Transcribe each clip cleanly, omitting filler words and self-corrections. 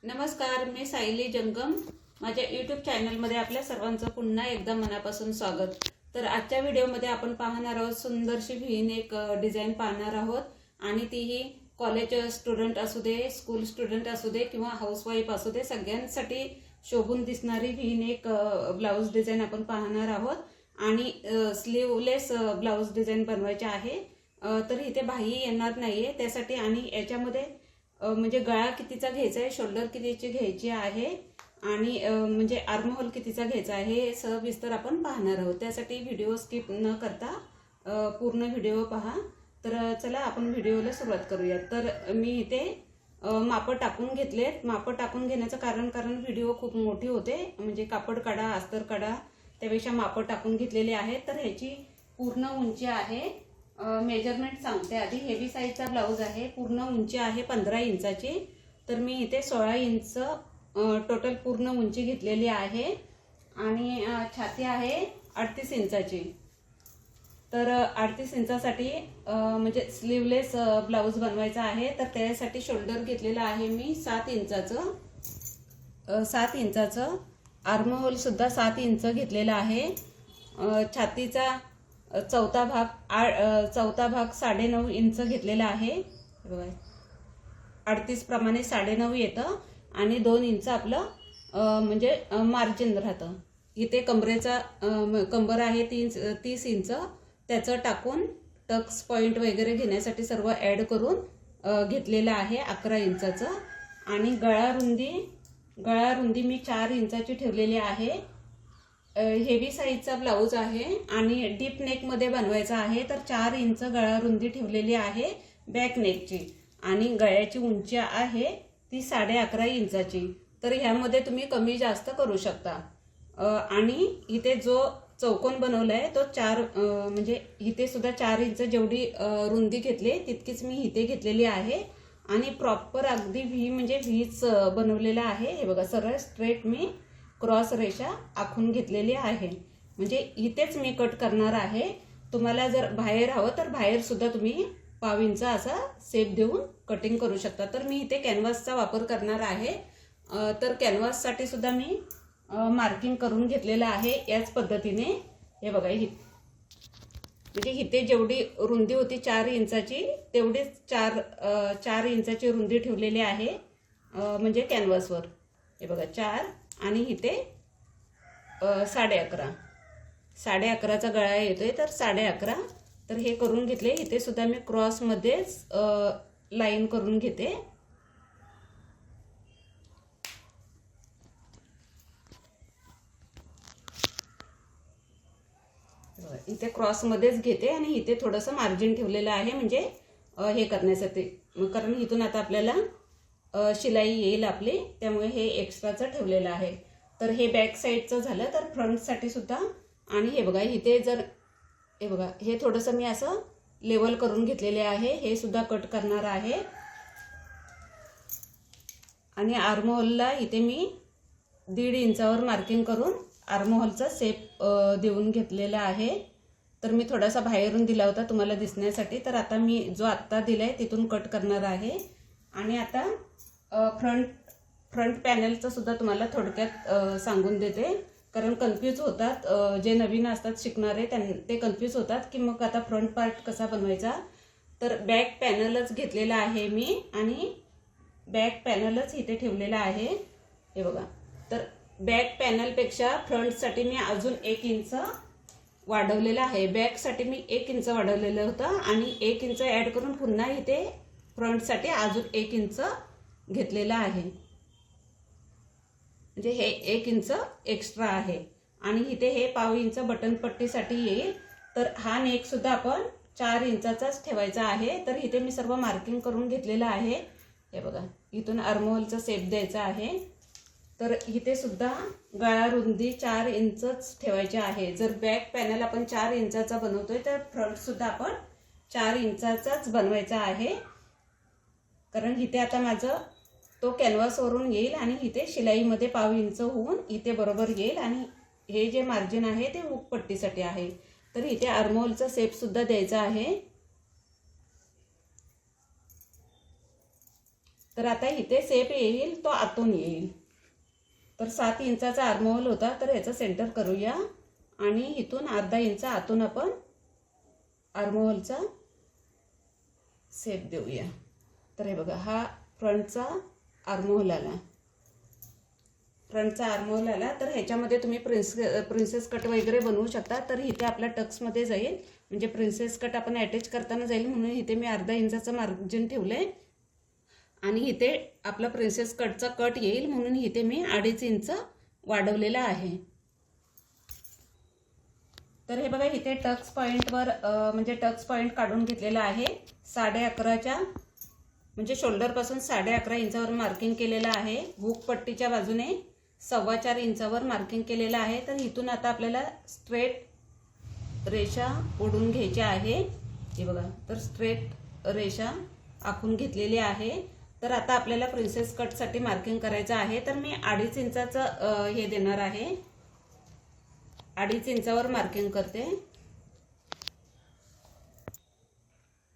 नमस्कार, मी सायली जंगम. माझ्या यूट्यूब चॅनलमध्ये आपल्या सर्वांचं पुन्हा एकदा मनापासून स्वागत. तर आजच्या व्हिडिओमध्ये आपण पाहणार आहोत सुंदरशी व्हीन एक डिझाईन पाहणार आहोत आणि तीही कॉलेज स्टुडंट असू दे, स्कूल स्टुडंट असू दे किंवा हाऊसवाईफ असू दे, सगळ्यांसाठी शोभून दिसणारी व्हीन एक ब्लाऊज डिझाईन आपण पाहणार आहोत आणि स्लीवलेस ब्लाऊज डिझाईन बनवायचे आहे. तर इथे बाही येणार नाहीये त्यासाठी आणि याच्यामध्ये म्हणजे गळा कितीचा घ्यायचा आहे, शोल्डर कितीची घ्यायची आहे आणि म्हणजे आर्म होल कितीचा घ्यायचा आहे हे सविस्तर आपण पाहणार आहोत. त्यासाठी व्हिडिओ स्किप न करता पूर्ण व्हिडिओ पहा. तर चला आपण व्हिडिओला सुरुवात करूया. तर मी इथे माप टाकून घेतलेत. माप टाकून घेण्याचं कारण व्हिडिओ खूप मोठी होते, म्हणजे कापड काढा, अस्तर काढा, त्यापेक्षा माप टाकून घेतलेले आहेत. तर ह्याची पूर्ण उंची आहे, मेजरमेंट सांगते आधी. हेवी साईजचा ब्लाऊज आहे, पूर्ण उंची आहे 15 इंचाची. तर मी इथे 16 इंच टोटल पूर्ण उंची घेतलेली आहे आणि छाती आहे 38 इंचाची. तर 38 इंचासाठी म्हणजे स्लीवलेस ब्लाऊज बनवायचा आहे. तर त्यासाठी शोल्डर घेतलेला आहे मी 7 इंचाचं. 7 इंचाचं आर्म होल सुद्धा 7 इंच घेतलेला आहे. छातीचा चौथा भाग 9.5 इंच घेतलेला आहे. बघा 38 प्रमाणे 9.5 येतं आणि 2 इंच आपलं म्हणजे मार्जिन राहतं. इथे कंबर आहे 30 इंच, त्याचं टाकून टक्स पॉइंट वगैरे घेण्यासाठी सर्व ॲड करून घेतलेलं आहे 11 इंचाचं. आणि गळा रुंदी मी 4 इंचाची ठेवलेली आहे. हेवी साईजचा ब्लाऊज आहे आणि डीप नेकमध्ये बनवायचा आहे. तर 4 इंच गळा रुंदी ठेवलेली आहे बॅक नेकची आणि गळ्याची उंची आहे ती 11.5 इंचाची. तर ह्यामध्ये तुम्ही कमी जास्त करू शकता. आणि इथे जो चौकोन बनवला आहे तो 4 म्हणजे इथे सुद्धा 4 इंच जेवढी रुंदी घेतली तितकीच मी इथे घेतलेली आहे आणि प्रॉपर अगदी व्ही म्हणजे व्हीच बनवलेला आहे. हे बघा सरळ स्ट्रेट मी क्रॉस रेषा आखून घेतलेली आहे, म्हणजे इथेच मी कट करणार आहे. तुम्हाला जर बाहेर हवं तर बाहेर सुद्धा तुम्ही पाव इंच असा शेप देऊन कटिंग करू शकता. तर मी इथे कॅनव्हासचा वापर करणार आहे. तर कॅनव्हाससाठी सुद्धा मी मार्किंग करून घेतलेलं आहे याच पद्धतीने. हे बघा म्हणजे इथे जेवढी रुंदी होती 4 इंचाची तेवढीच 4 इंचाची रुंदी ठेवलेली आहे म्हणजे कॅनव्हासवर. हे बघा 4 आणि इथे 11.5चा गळा येतोय. तर 11.5 तर हे करून घेतले. इथे सुद्धा मी क्रॉसमध्येच लाईन करून घेते. इथे क्रॉसमध्येच घेते आणि इथे थोडंसं मार्जिन ठेवलेलं आहे म्हणजे हे करण्यासाठी, कारण इथून आता आपल्याला शिलाई येईल आपली, त्यामुळे हे एक्स्ट्राचं ठेवलेलं आहे. तर हे बॅक साईडचं झालं. तर फ्रंटसाठी सुद्धा आणि हे बघा इथे हे बघा हे थोडंसं मी असं लेवल करून घेतलेले आहे, हे सुद्धा कट करणार आहे. आणि आर्महोलला इथे मी 1.5 इंचावर मार्किंग करून आर्महोलचा शेप देऊन घेतलेला आहे. तर मी थोडासा बाहेरून दिला होता तुम्हाला दिसण्यासाठी. तर आता मी जो आत्ता दिलाय तिथून कट करणार आहे. आणि आता फ्रंट पॅनलचं सुद्धा तुम्हाला थोडक्यात सांगून देते, कारण कन्फ्यूज होतात जे नवीन असतात शिकणारे, ते कन्फ्यूज होतात की मग आता फ्रंट पार्ट कसा बनवायचा. तर बॅक पॅनलच घेतलेला आहे मी आणि बॅक पॅनलच इथे ठेवलेला आहे. हे बघा तर बॅक पॅनलपेक्षा फ्रंटसाठी मी अजून 1 इंच वाढवलेलं आहे. बॅकसाठी मी 1 इंच वाढवलेलं होतं आणि 1 इंच ॲड करून पुन्हा इथे फ्रंटसाठी अजून 1 इंच घेतलेला आहे, म्हणजे हे 1 इंच एक्स्ट्रा आहे. आणि इथे हे पाव इंच बटन पट्टीसाठी येईल. तर हा नेक सुद्धा आपण 4 इंचाचाच ठेवायचा आहे. तर इथे मी सर्व मार्किंग करून घेतलेलं आहे. हे बघा इथून आर्महोलचा शेप द्यायचा आहे. तर इथे सुद्धा गळा रुंदी 4 इंचच ठेवायची आहे. जर बॅक पॅनल आपण 4 इंचाचा बनवतोय तर फ्रंट सुद्धा आपण 4 इंचाचाच बनवायचा आहे, कारण इथे आता माझं तो कॅनव्हासवरून येईल आणि इथे शिलाईमध्ये पाव इंच होऊन इथे बरोबर येईल. आणि हे जे मार्जिन आहे ते हुक पट्टीसाठी आहे. तर इथे आर्महोलचा शेप सुद्धा द्यायचा आहे. तर आता इथे सेप येईल तो आतून येईल. तर 7 इंचाचा आर्महोल होता, तर ह्याचं सेंटर करूया आणि इथून अर्धा इंच आतून आपण आर्महोलचा सेप देऊया. तर हे बघा, हा फ्रंटचा आर्महोल आला. फ्रंटचा आर्महोल आला. तर ह्याच्यामध्ये तुम्ही प्रिन्सेस कट वगैरे बनवू शकता. तर इथे आपल्या टक्समध्ये जाईल, म्हणजे प्रिन्सेस कट आपण अटॅच करताना जाईल म्हणून इथे मी अर्धा इंचाचं मार्जिन ठेवलंय आणि इथे आपला प्रिन्सेस कटचा कट येईल म्हणून इथे मी 2.5 इंच वाढवलेला आहे. तर हे बघा, इथे टक्स पॉइंटवर म्हणजे टक्स पॉइंट काढून घेतलेला आहे. 11.5च्या म्हणजे शोल्डरपासून 11.5 इंचावर मार्किंग केलेलं आहे. हुक पट्टीच्या बाजूने 4.25 इंचावर मार्किंग केलेलं आहे. तर इथून आता आपल्याला स्ट्रेट रेषा ओढून घ्यायची आहे. हे बघा, तर स्ट्रेट रेषा आखून घेतलेली आहे. तर आता आपल्याला प्रिन्सेस कटसाठी मार्किंग करायचं आहे. तर मी 2.5 इंचाचं हे देणार आहे. 2.5 इंचावर मार्किंग करते.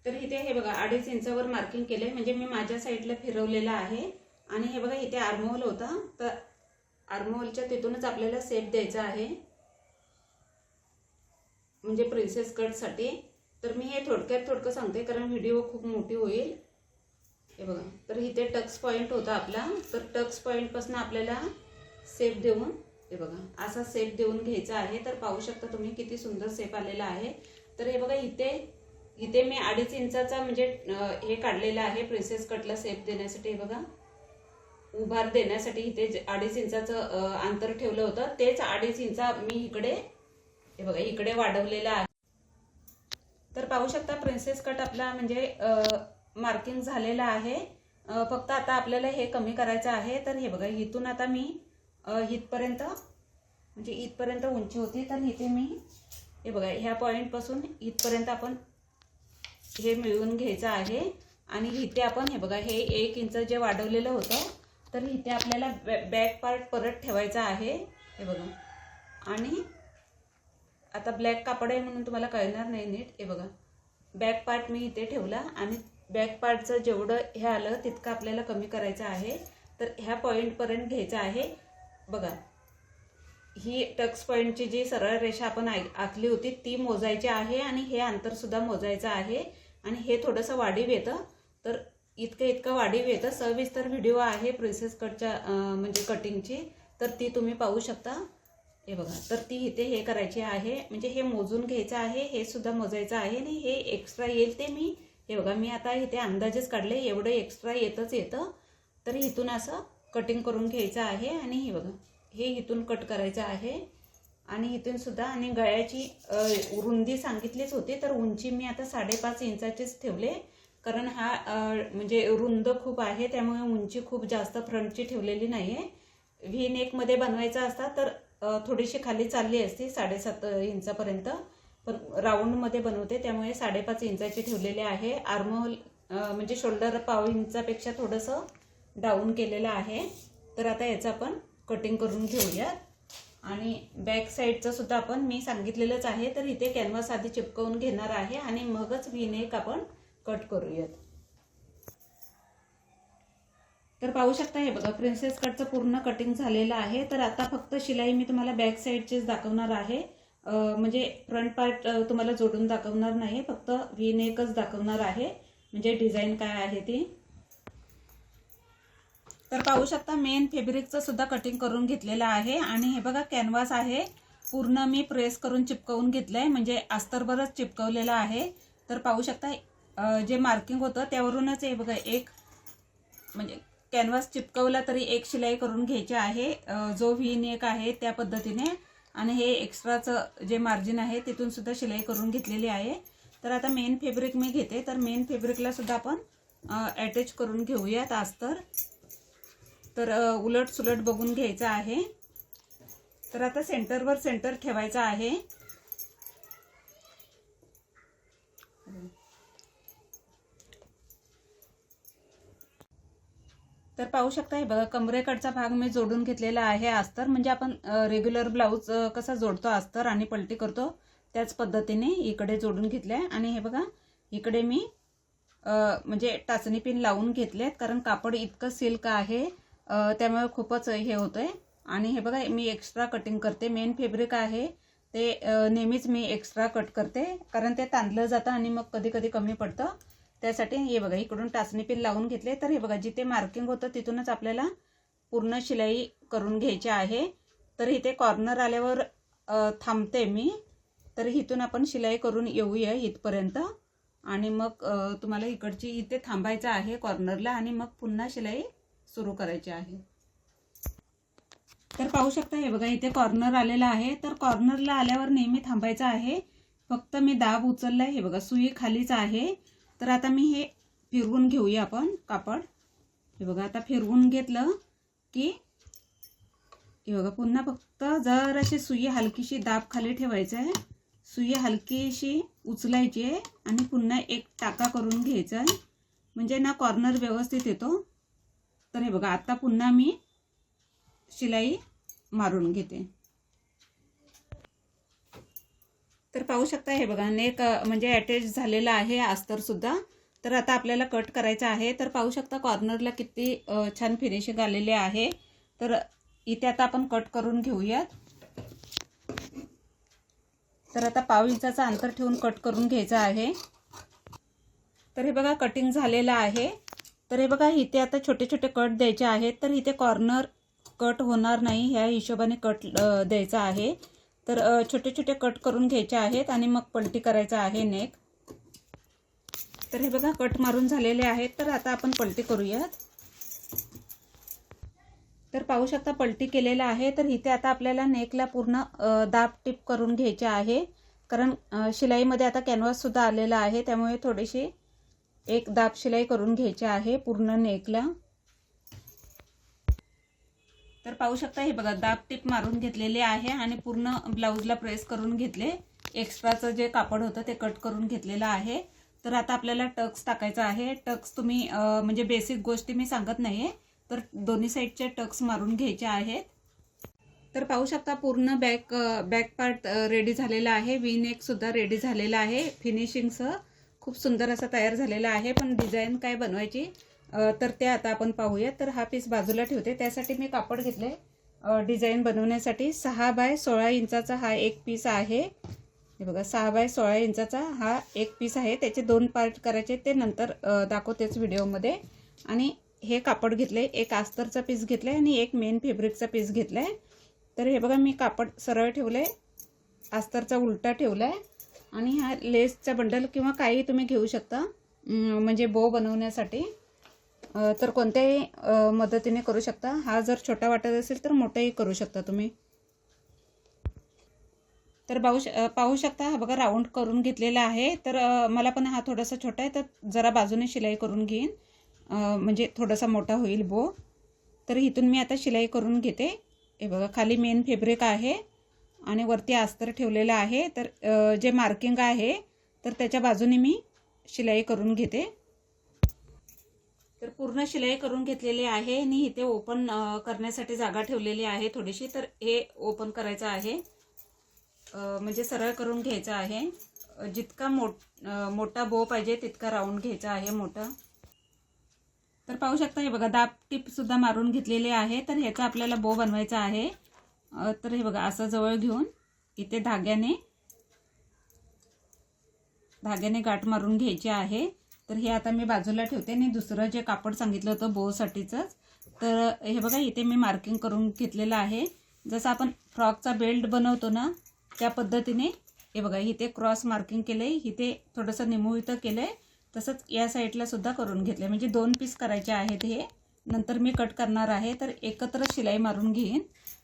तर इथे हे बघा, 2.5 इंचावर मार्किंग केले, म्हणजे मी माझ्या साईडला फिरवलेलं आहे. आणि हे बघा, इथे आर्महोल होता, तर आर्महोलच्या तिथूनच आपल्याला सेप द्यायचा आहे, म्हणजे प्रिन्सेस कटसाठी. तर मी हे थोडक्यात सांगते कारण व्हिडिओ खूप मोठी होईल. हे बघा, तर इथे टक्स पॉइंट होता आपला. तर टक्स पॉइंटपासून आपल्याला सेप देऊन, हे बघा, असा सेप देऊन घ्यायचा आहे. तर पाहू शकता तुम्ही किती सुंदर सेप आलेला आहे. तर हे बघा, इथे मी 2.5 इंचाचा म्हणजे हे काढलेला आहे प्रिन्सेस कटला सेप देण्यासाठी. हे बघा, उभार देण्यासाठी इथे 2.5 इंचाचं अंतर ठेवलं होतं. तेच 2.5 इंचा मी इकडे, हे बघा, इकडे वाढवलेला आहे. तर पाहू शकता प्रिन्सेस कट आपला म्हणजे मार्किंग झालेला आहे. फक्त आता आपल्याला हे कमी करायचं आहे. तर हे बघा, इथून आता मी इथपर्यंत, म्हणजे इथपर्यंत उंची होती, तर इथे मी, हे बघा, ह्या पॉईंटपासून इथपर्यंत आपण हे मिळवून घ्यायचं आहे. आणि इथे आपण, हे बघा, हे 1 इंच जे वाढवलेलं होतं, तर इथे आपल्याला बॅक पार्ट परत ठेवायचा आहे. हे बघा, आणि आता ब्लॅक कापड आहे म्हणून तुम्हाला कळणार नाही नीट. हे बघा, बॅक पार्ट मी इथे ठेवला आणि बॅक पार्टचं जेवढं हे आलं तितकं आपल्याला कमी करायचं आहे. तर ह्या पॉईंटपर्यंत घ्यायचं आहे. बघा, ही टक्स पॉइंटची जी सरळ रेषा आपण आखली होती ती मोजायची आहे आणि हे अंतर सुद्धा मोजायचं आहे. आणि हे थोडंसं वाढीव येतं, तर इतकं वाढीव येतं. सविस्तर व्हिडिओ आहे प्रिन्सेस कटच्या म्हणजे कटिंगची, तर ती तुम्ही पाहू शकता. हे बघा, तर ती इथे हे करायची आहे, म्हणजे हे मोजून घ्यायचं आहे, हे सुद्धा मोजायचं आहे. आणि हे एक्स्ट्रा येईल ते मी, हे बघा, मी आता इथे अंदाजेच काढले, एवढं एक्स्ट्रा येतं. तर इथून असं कटिंग करून घ्यायचं आहे. आणि हे बघा, हे इथून कट करायचं आहे आणि इथून सुद्धा. आणि गळ्याची रुंदी सांगितलीच होती, तर उंची मी आता 5.5 इंचाचीच ठेवले, कारण हा म्हणजे रुंद खूप आहे, त्यामुळे उंची खूप जास्त फ्रंटची ठेवलेली नाही आहे. व्ही नेकमध्ये बनवायचा असता तर थोडीशी खाली चालली असती 7.5 इंचापर्यंत, पण राऊंडमध्ये बनवते त्यामुळे 5.5 इंचाची ठेवलेले आहे. आर्महोल म्हणजे शोल्डर 1.5 इंचापेक्षा थोडंसं डाऊन केलेलं आहे. तर आता याचं आपण कटिंग करून घेऊयात. आणि बॅक साईडचं सुद्धा आपण मी सांगितलेलंच आहे. तर इथे कॅनव्हास आधी चिपकवून घेणार आहे आणि मगच व्ही नेक आपण कट करूयात. तर पाहू शकता, हे बघा, प्रिन्सेस कटचं पूर्ण कटिंग झालेलं आहे. तर आता फक्त शिलाई मी तुम्हाला बॅक साईडचीच दाखवणार आहे, म्हणजे फ्रंट पार्ट तुम्हाला जोडून दाखवणार नाही, फक्त व्ही नेकच दाखवणार आहे, म्हणजे डिझाईन काय आहे ती. तर पाहू शकता मेन फॅब्रिकचं सुद्धा कटिंग करून घेतलेलं आहे. आणि हे बघा, कॅनव्हास आहे पूर्ण मी प्रेस करून चिपकवून घेतलंय, म्हणजे अस्तरवरच चिपकवलेलं आहे. तर पाहू शकता जे मार्किंग होतं त्यावरूनच हे बघा, एक म्हणजे कॅनव्हास चिपकवला तरी एक शिलाई करून घ्यायची आहे, जो व्ही नेक आहे त्या पद्धतीने. आणि हे एक्स्ट्राचं जे मार्जिन आहे तिथून सुद्धा शिलाई करून घेतलेली आहे. तर आता मेन फॅब्रिक मी घेते. तर मेन फॅब्रिकला सुद्धा आपण अटॅच करून घेऊयात अस्तर. तर उलट सुलट बघून घ्यायचं आहे. तर आता सेंटरवर सेंटर ठेवायचा आहे. तर पाहू शकता, हे बघा, कमरेकडचा भाग मी जोडून घेतलेला आहे अस्तर, म्हणजे आपण रेग्युलर ब्लाऊज कसा जोडतो अस्तर आणि पलटी करतो त्याच पद्धतीने इकडे जोडून घेतलंय. आणि हे बघा, इकडे मी म्हणजे टाचणी पिन लावून घेतलेत, कारण कापड इतकं सिल्क आहे त्यामुळे खूपच हे होतंय. आणि हे बघा मी एक्स्ट्रा कटिंग करते. मेन फॅब्रिक आहे ते नेहमीच मी एक्स्ट्रा कट करते, कारण ते ताणलं जातं आणि मग कधी कधी कमी पडतं. त्यासाठी हे बघा इकडून टाचणी पिन लावून घेतले. तर हे बघा जिथे मार्किंग होतं तिथूनच आपल्याला पूर्ण शिलाई करून घ्यायची आहे. तर इथे कॉर्नर आल्यावर थांबते मी. तर इथून आपण शिलाई करून येऊया इथपर्यंत आणि मग तुम्हाला इकडची इथे थांबायचं आहे कॉर्नरला आणि मग पुन्हा शिलाई सुरू करायची आहे. तर पाहू शकता हे बघा इथे कॉर्नर आलेला आहे. तर कॉर्नरला आल्यावर नेहमी थांबायचं आहे. फक्त मी दाब उचललाय. हे बघा सुई खालीच आहे. तर आता मी हे फिरवून घेऊया आपण कापड. हे बघा आता फिरवून घेतलं की हे बघा पुन्हा फक्त जराशी सुई हलकीशी दाब खाली ठेवायचं आहे. सुई हलकीशी उचलायची आहे आणि पुन्हा एक टाका करून घ्यायचा आहे, म्हणजे ना कॉर्नर व्यवस्थित येतो. तर हे बघा आता पुन्हा मी शिलाई मारून घेते. तर पाहू शकता हे बघा नेक म्हणजे अटॅच झालेला आहे अस्तर सुद्धा. तर आता आपल्याला कट करायचं आहे. तर पाहू शकता कॉर्नरला किती छान फिनिशिंग आलेले आहे. तर इथे आता आपण कट करून घेऊयात. तर आता 1/2 इंचाचं अंतर ठेवून कट करून घ्यायचं आहे. तर हे बघा कटिंग झालेलं आहे. तर हे बघा इथे आता छोटे छोटे कट द्यायचे आहेत. तर इथे कॉर्नर कट होणार नाही ह्या हिशोबाने कट द्यायचा आहे. तर छोटे छोटे कट करून घ्यायचे आहेत आणि मग पलटी करायचं आहे नेक. तर हे बघा कट मारून झालेले आहेत. तर आता आपण पलटी करूयात. तर पाहू शकता पलटी केलेला आहे. तर इथे आता आपल्याला नेकला पूर्ण दाब टिप करून घ्यायचे आहे, कारण शिलाईमध्ये आता कॅनव्हास सुद्धा आलेला आहे, त्यामुळे थोडीशी एक दाब शिलाई करून घ्यायची आहे पूर्ण नेकला. तर पाहू शकता हे बघा दाब टिप मारून घेतलेले आहे आणि पूर्ण ब्लाऊजला प्रेस करून घेतले. एक्स्ट्राचं जे कापड होतं ते कट करून घेतलेलं आहे. तर आता आपल्याला टक्स टाकायचा आहे. टक्स तुम्ही म्हणजे बेसिक गोष्टी मी सांगत नाहीये, तर दोन्ही साईडचे टक्स मारून घ्यायचे आहेत. तर पाहू शकता पूर्ण बॅक पार्ट रेडी झालेला आहे. वी नेक सुद्धा रेडी झालेला आहे. फिनिशिंगसह खूप सुंदर असा तयार झालेला आहे. पण डिझाईन काय बनवायची तर ते आता आपण पाहूया. तर हा पीस बाजूला ठेवते. त्यासाठी मी कापड घेतले डिझाईन बनवण्यासाठी. 6 बाय 16 इंचाचा हा एक पीस आहे. हे बघा 6 बाय 16 इंचाचा हा एक पीस आहे. त्याचे 2 पार्ट करायचे, ते नंतर दाखवतेच व्हिडिओमध्ये. आणि हे कापड घेतले, एक अस्तरचा पीस घेतलाय आणि एक मेन फॅब्रिकचा पीस घेतलाय. तर हे बघा मी कापड सरळ ठेवले, अस्तरचा उलटा ठेवलाय आणि हा लेसचा बंडल किंवा काही तुम्ही घेऊ शकता म्हणजे बो बनवण्यासाठी. तर कोणत्याही मदतीने करू शकता. हा जर छोटा वाटत असेल तर मोठाही करू शकता तुम्ही. तर पाहू शकता हा बघा राऊंड करून घेतलेला आहे. तर मला पण हा थोडासा छोटा आहे, तर जरा बाजूने शिलाई करून घेईन, म्हणजे थोडासा मोठा होईल बो. तर इथून मी आता शिलाई करून घेते. हे बघा खाली मेन फॅब्रिक आहे आणि वरती अस्तर ठेवलेलं आहे. तर जे मार्किंग आहे तर त्याच्या बाजूने मी शिलाई करून घेते. तर पूर्ण शिलाई करून घेतलेली आहे आणि इथे ओपन करण्यासाठी जागा ठेवलेली आहे थोडीशी. तर हे ओपन करायचं आहे, म्हणजे सरळ करून घ्यायचं आहे. जितका मोठा बो पाहिजे तितका राऊंड घ्यायचा आहे मोठा. तर पाहू शकता हे बघा दाब टिप सुद्धा मारून घेतलेली आहे. तर ह्याचा आपल्याला बो बनवायचा आहे. तर हे बघा असं जवळ घेऊन इथे धाग्याने गाठ मारून घ्यायची आहे. तर हे आता मी बाजूला ठेवते आणि दुसरं जे कापड सांगितलं होतं बोसाठीचंच, तर हे बघा इथे मी मार्किंग करून घेतलेलं आहे. जसं आपण फ्रॉकचा बेल्ट बनवतो ना त्या पद्धतीने हे बघा इथे क्रॉस मार्किंग केलंय, इथे थोडंसं निमुळतं केलंय, तसंच या साईडला सुद्धा करून घेतलंय. म्हणजे 2 पीस करायचे आहेत. हे नंतर मी कट करणार आहे, तर एकत्र शिलाई मारून घेईन.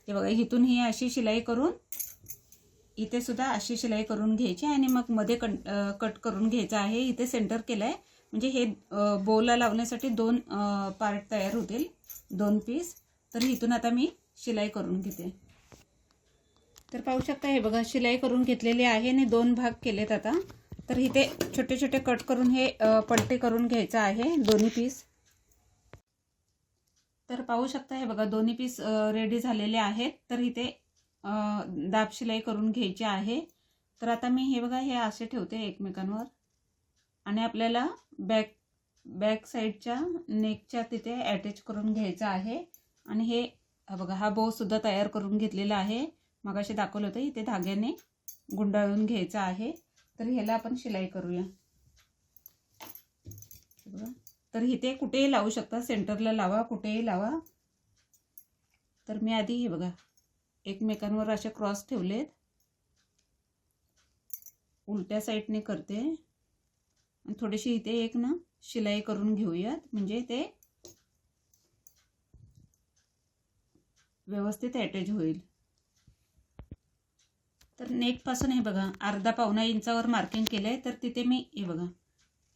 हे बघा इथून ही अशी शिलाई करून इथे सुद्धा अशी शिलाई करून घ्यायची आणि मग मध्ये कट करून घ्यायचं आहे. इथे सेंटर केलंय, म्हणजे हे बोला लावण्यासाठी 2 पार्ट तयार होतील, 2 पीस. तर इथून आता मी शिलाई करून घेते. तर पाहू शकता हे बघा शिलाई करून घेतलेली आहे आणि 2 भाग केलेत आता. तर इथे छोटे छोटे कट करून हे पलटी करून घ्यायचं आहे दोन्ही पीस. तर पाहू शकता हे बघा दोन्ही पीस रेडी झालेले आहेत. तर इथे दाब शिलाई करून घ्यायची आहे. तर आता मी हे बघा हे असे ठेवते एकमेकांवर आणि आपल्याला बॅक बॅक साईडच्या नेकच्या तिथे अटॅच करून घ्यायचं आहे. आणि हे बघा, हा बो सुद्धा तयार करून घेतलेला आहे. मगाशी दाखवलं होतं, इथे धाग्याने गुंडाळून घ्यायचं आहे. तर ह्याला आपण शिलाई करूया. बघा, तर इथे कुठेही लावू शकता, सेंटरला लावा, कुठेही लावा. तर मी आधी हे बघा एकमेकांवर असे क्रॉस ठेवलेत, उलट्या साईडने करते आणि थोडीशी इथे एक ना शिलाई करून घेऊयात, म्हणजे ते व्यवस्थित अटॅच होईल. तर नेक पासून हे बघा अर्धा पावणा इंचावर मार्किंग केलंय. तर तिथे मी हे बघा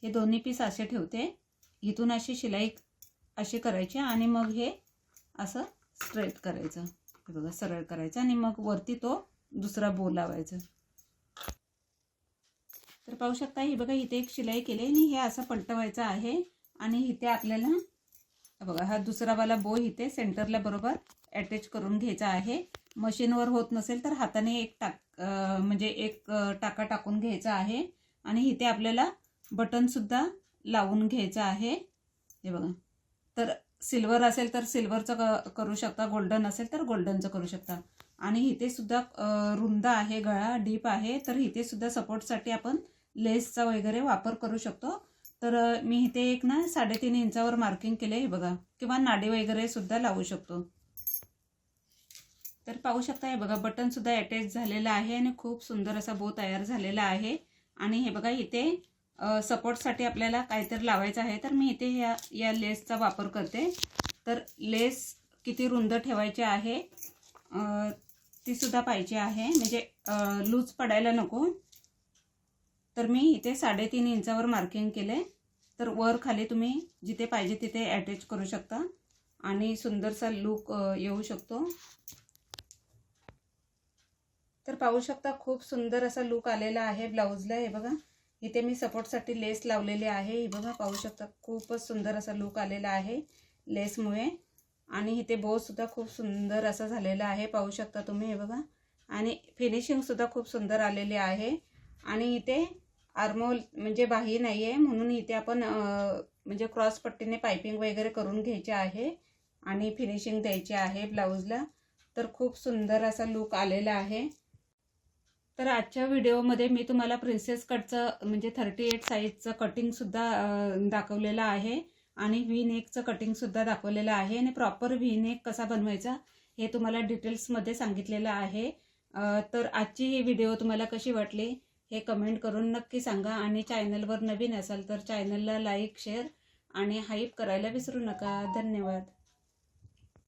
हे दोन्ही पीस असे ठेवते. इथून अशी शिलाई अशी करायची आणि मग हे असं स्ट्रेट करायचं, हे बघा सरळ करायचं आणि मग वरती तो दुसरा बो लावायचा. तर पाहू शकता, ही बघा इथे एक शिलाई केली आणि हे असं पलटवायचं आहे. आणि इथे आपल्याला बघा हा दुसरा वाला बो इथे सेंटरला बरोबर अटॅच करून घ्यायचा आहे. मशीनवर होत नसेल तर हाताने एक म्हणजे एक टाका टाकून घ्यायचा आहे. आणि इथे आपल्याला बटन सुद्धा लावून घ्यायचं आहे. हे बघा, तर सिल्वर असेल तर सिल्वरचं करू शकता, गोल्डन असेल तर गोल्डनचं करू शकता. आणि इथे सुद्धा रुंद आहे, गळा डीप आहे. तर इथे सुद्धा सपोर्टसाठी आपण लेसचा वगैरे वापर करू शकतो. तर मी इथे एक ना 3.5 इंचावर मार्किंग केले, हे बघा, किंवा नाडी वगैरे सुद्धा लावू शकतो. तर पाहू शकता, हे बघा बटन सुद्धा अटॅच झालेला आहे आणि खूप सुंदर असा बो तयार झालेला आहे. आणि हे बघा इथे सपोर्टसाठी आपल्याला काहीतरी लावायचं आहे. तर मी इथे या लेसचा वापर करते. तर लेस किती रुंद ठेवायची आहे ती सुद्धा पाहिजे आहे, म्हणजे लूज पडायला नको. तर मी इथे 3.5 इंचावर मार्किंग केले. तर वर खाली तुम्ही जिथे पाहिजे तिथे अटॅच करू शकता आणि सुंदरसा लुक येऊ शकतो. तर पाहू शकता, खूप सुंदर असा लुक आलेला आहे ब्लाऊजला. हे बघा इथे मी सपोर्टसाठी लेस लावलेली आहे. हे बघा पाहू शकता, खूपच सुंदर असा लुक आलेला आहे लेसमुळे. आणि इथे बो सुद्धा खूप सुंदर असा झालेला आहे, पाहू शकता तुम्ही. हे बघा, आणि फिनिशिंग सुद्धा खूप सुंदर आलेली आहे. आणि इथे आर्मोल म्हणजे बाही नाही आहे, म्हणून इथे आपण म्हणजे क्रॉस पट्टीने पायपिंग वगैरे करून घ्यायचे आहे आणि फिनिशिंग द्यायची आहे ब्लाऊजला. तर खूप सुंदर असा लुक आलेला आहे. तर आजच्या व्हिडिओमध्ये मी तुम्हाला प्रिन्सेस कटचं म्हणजे 38 साईजचं कटिंगसुद्धा दाखवलेलं आहे आणि व्ही नेकचं कटिंगसुद्धा दाखवलेलं आहे. आणि प्रॉपर व्ही नेक कसा बनवायचा हे तुम्हाला डिटेल्समध्ये सांगितलेलं आहे. तर आजची ही व्हिडिओ तुम्हाला कशी वाटली हे कमेंट करून नक्की सांगा. आणि चॅनलवर नवीन असाल तर चॅनलला लाईक, शेअर आणि हाईप करायला विसरू नका. धन्यवाद.